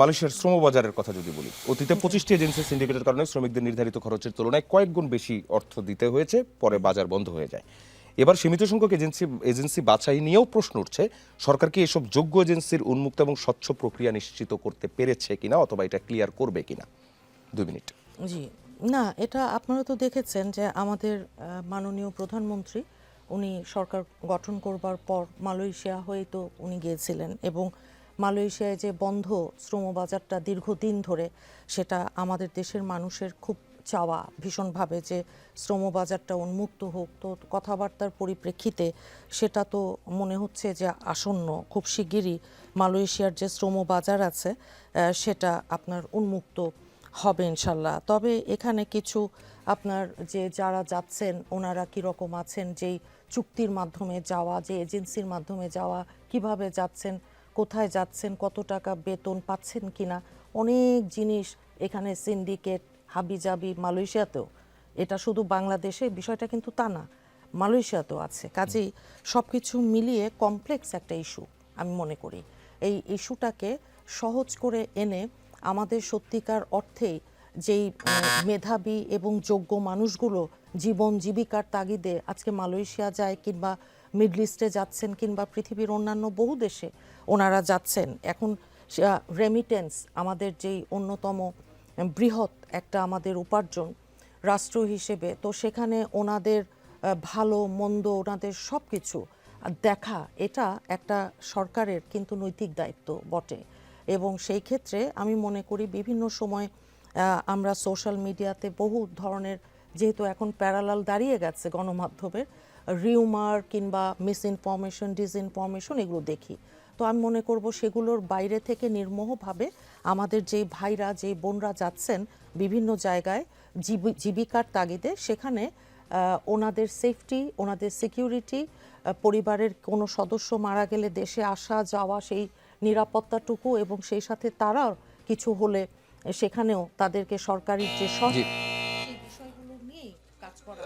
মালয়েশিয়ার শ্রমবাজারের কথা যদি বলি, অতীতে 25টি এজেন্সি সিন্ডিকেটের কারণে শ্রমিকদের নির্ধারিত খরচের তুলনায় কয়েক গুণ বেশি অর্থ দিতে হয়েছে, পরে বাজার বন্ধ হয়ে যায়। এবার সীমিত সংখ্যক এজেন্সি বাছাই নিয়েও প্রশ্ন উঠছে, সরকার কি এসব যোগ্য এজেন্সির উন্মুক্ত এবং স্বচ্ছ প্রক্রিয়া নিশ্চিত করতে পেরেছে কিনা, অথবা এটা ক্লিয়ার করবে কিনা। 2 মিনিট। জি না, এটা আপনারা তো দেখেছেন যে আমাদের মাননীয় প্রধানমন্ত্রী উনি সরকার গঠন করবার পর মালয়েশিয়া হয়ে তো উনি গিয়েছিলেন, এবং মালয়েশিয়ায় যে বন্ধ শ্রমবাজারটা দীর্ঘদিন ধরে, সেটা আমাদের দেশের মানুষের খুব চাওয়া ভীষণভাবে যে শ্রমবাজারটা উন্মুক্ত হোক। তো কথাবার্তার পরিপ্রেক্ষিতে সেটা তো মনে হচ্ছে যে আসন্ন, খুব শিগগিরই মালয়েশিয়ার যে শ্রমবাজার আছে সেটা আপনার উন্মুক্ত হবে ইনশাল্লাহ। তবে এখানে কিছু আপনার যে যারা যাচ্ছেন ওনারা কীরকম আছেন, যেই চুক্তির মাধ্যমে যাওয়া, যে এজেন্সির মাধ্যমে যাওয়া, কিভাবে যাচ্ছেন, কোথায় যাচ্ছেন, কত টাকা বেতন পাচ্ছেন কিনা, অনেক জিনিস এখানে সিন্ডিকেট হাবিজাবি। মালয়েশিয়াতেও এটা শুধু বাংলাদেশে বিষয়টা কিন্তু তা না, মালয়েশিয়াতেও আছে। কাজেই সব কিছু মিলিয়ে কমপ্লেক্স একটা ইস্যু আমি মনে করি। এই ইস্যুটাকে সহজ করে এনে আমাদের সত্যিকার অর্থেই যেই মেধাবী এবং যোগ্য মানুষগুলো জীবন জীবিকার তাগিদে আজকে মালয়েশিয়া যায়, কিংবা মিডল ইস্টে যাচ্ছেন, কিংবা পৃথিবীর অন্যান্য বহু দেশে ওনারা যাচ্ছেন। এখন রেমিটেন্স আমাদের যেই অন্যতম বৃহৎ একটা আমাদের উপার্জন রাষ্ট্র হিসেবে, তো সেখানে ওনাদের ভালো মন্দ, ওনাদের সব কিছু দেখা, এটা একটা সরকারের কিন্তু নৈতিক দায়িত্ব বটে। এবং সেই ক্ষেত্রে আমি মনে করি বিভিন্ন সময় আমরা সোশ্যাল মিডিয়াতে বহু ধরনের, যেহেতু এখন প্যারালাল দাঁড়িয়ে গেছে গণমাধ্যমের, রিউমার কিংবা মিসইনফরমেশন, ডিসইনফরমেশন, এগুলো দেখি। তো আমি মনে করব সেগুলোর বাইরে থেকে নির্মোহভাবে আমাদের যেই ভাইরা, যেই বোনরা যাচ্ছেন বিভিন্ন জায়গায় জীবিকার তাগিদে, সেখানে ওনাদের সেফটি, ওনাদের সিকিউরিটি, পরিবারের কোনো সদস্য মারা গেলে দেশে আসা যাওয়া, সেই নিরাপত্তাটুকু, এবং সেই সাথে তারাও কিছু হলে সেখানেও তাদেরকে সরকারি যে বিষয়গুলো নিয়ে কাজ করা।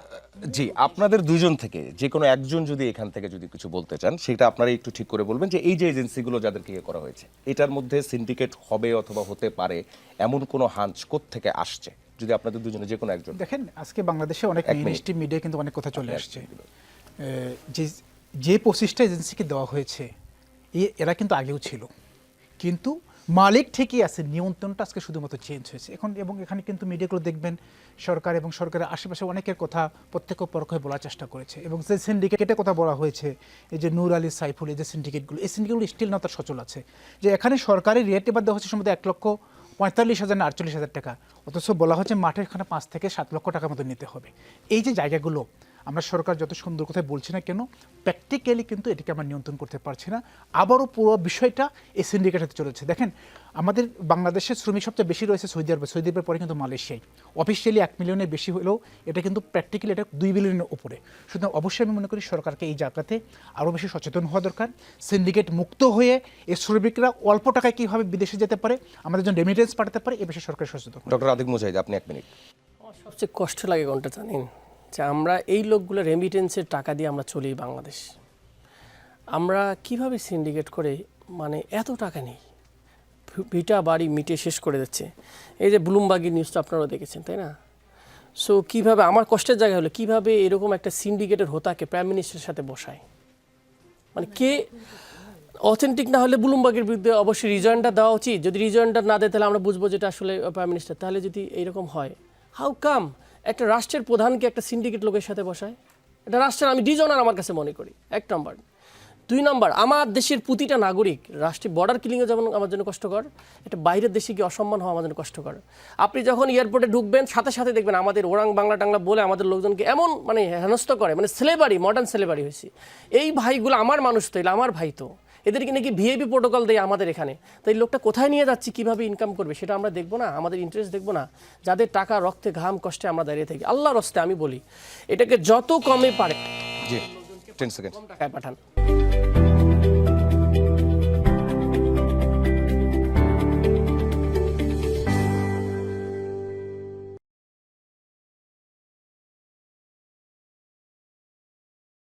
জি, আপনাদের দুইজন থেকে যে কোনো একজন যদি এখান থেকে যদি কিছু বলতে চান, সেটা আপনারা একটু ঠিক করে বলবেন যে এই যে এজেন্সিগুলো যাদেরকে ইয়ে করা হয়েছে, এটার মধ্যে সিন্ডিকেট হবে অথবা হতে পারে এমন কোনো হাঞ্চ কোত্থেকে আসছে, যদি আপনাদের দুজনে যে কোনো একজন। দেখেন, আজকে বাংলাদেশে অনেক মেইনস্ট্রিম মিডিয়া কিন্তু অনেক কথা চলে আসছে যে 25টা এজেন্সিকে দেওয়া হয়েছে, এরা কিন্তু আগেও ছিল, কিন্তু মালিক ঠিকই আছে, নিয়ন্ত্রণটা আজকে শুধুমাত্র চেঞ্জ হয়েছে এখন। এবং এখানে কিন্তু মিডিয়াগুলো দেখবেন সরকার এবং সরকারের আশেপাশে অনেকের কথা প্রত্যক্ষ পরোক্ষে বলার চেষ্টা করেছে। এবং যে সিন্ডিকেটের কথা বলা হয়েছে, এই যে নূর আলী, সাইফুল, এই যে সিন্ডিকেটগুলো, এই সিন্ডিকেটগুলো স্টিল না তার সচল আছে। যে এখানে সরকারি রেট এবার দেওয়া হচ্ছে সম্ভবত 1,45,000 না 48,000 টাকা, অথচ বলা হচ্ছে মাঠের এখানে 5 থেকে 7 লক্ষ টাকার মতো নিতে হবে। এই যে জায়গাগুলো আমরা সরকার যত সুন্দর কথা বলছি না কেন, প্র্যাকটিক্যালি কিন্তু এটাকে আমরা নিয়ন্ত্রণ করতে পারছি না। আবারও পুরো বিষয়টা এই সিন্ডিকেট হতে চলেছে। দেখেন, আমাদের বাংলাদেশের শ্রমিক সবচেয়ে বেশি রয়েছে সৌদি আরবে, সৌদি আরবের পরে কিন্তু মালয়েশিয়ায়। অফিসিয়ালি 1 মিলিয়নের বেশি হলেও এটা কিন্তু প্র্যাকটিক্যালি এটা 2 বিলিয়নের উপরে। সুতরাং অবশ্যই আমি মনে করি সরকারকে এই জায়গাতে আরও বেশি সচেতন হওয়া দরকার। সিন্ডিকেট মুক্ত হয়ে এই শ্রমিকরা অল্প টাকায় কীভাবে বিদেশে যেতে পারে, আমাদের জন্য রেমিটেন্স পাঠাতে পারে, এ বিষয়ে সরকার সচেতন। ডক্টর আদিক মুজাহিদ, আপনি 1 মিনিট। সবচেয়ে কষ্ট লাগে কোনটা জানেন? যে আমরা এই লোকগুলো রেমিটেন্সের টাকা দিয়ে আমরা চলি বাংলাদেশ, আমরা কিভাবে সিন্ডিকেট করে মানে এত টাকা নেই, ভিটা বাড়ি মিটে শেষ করে দিচ্ছে। এই যে ব্লুমবার্গের নিউজটা আপনারাও দেখেছেন, তাই না? সো কিভাবে, আমার কষ্টের জায়গা হলো কিভাবে এরকম একটা সিন্ডিকেটের হোতাকে প্রাইম মিনিস্টারের সাথে বসায়, মানে কে অথেন্টিক না হলে ব্লুমবার্গের বিরুদ্ধে অবশ্যই রিজয়েন্টটা দেওয়া উচিত। যদি রিজয়েন্টটা না দেয় তাহলে আমরা বুঝবো যেটা আসলে প্রাইম মিনিস্টার। তাহলে যদি এইরকম হয়, হাউ কাম একটা রাষ্ট্রের প্রধানকে একটা সিন্ডিকেট লোকের সাথে বসায়? এটা রাষ্ট্রের আমি ডিজনার আমার কাছে মনে করি, 1 নম্বর। 2 নম্বর, আমার দেশের প্রতিটা নাগরিক রাষ্ট্রীয় বর্ডার কিলিংও যেমন আমার জন্য কষ্টকর, এটা বাইরের দেশে গিয়ে অসম্মান হওয়া আমার জন্য কষ্টকর। আপনি যখন এয়ারপোর্টে ঢুকবেন সাথে সাথে দেখবেন আমাদের ওরাং বাংলা টাংলা বলে আমাদের লোকজনকে এমন মানে হেনস্থ করে, মানে স্লেভারি, মডার্ন স্লেভারি হয়েছে। এই ভাইগুলো আমার মানুষ তো, এগুলো আমার ভাই তো, এদেরকে নাকি ভিআইপি প্রোটোকল দেয় আমাদের এখানে। তাই লোকটা কোথায় নিয়ে যাচ্ছে, কিভাবে ইনকাম করবে, সেটা আমরা দেখবো না, আমাদের ইন্টারেস্ট দেখবো না? যাদের টাকা রক্তে ঘাম কষ্টে আমরা দাঁড়িয়ে থাকি, আল্লাহর রাস্তায় আমি বলি এটাকে যত কমে পারে জি, 10 সেকেন্ড টাকায় পাঠান।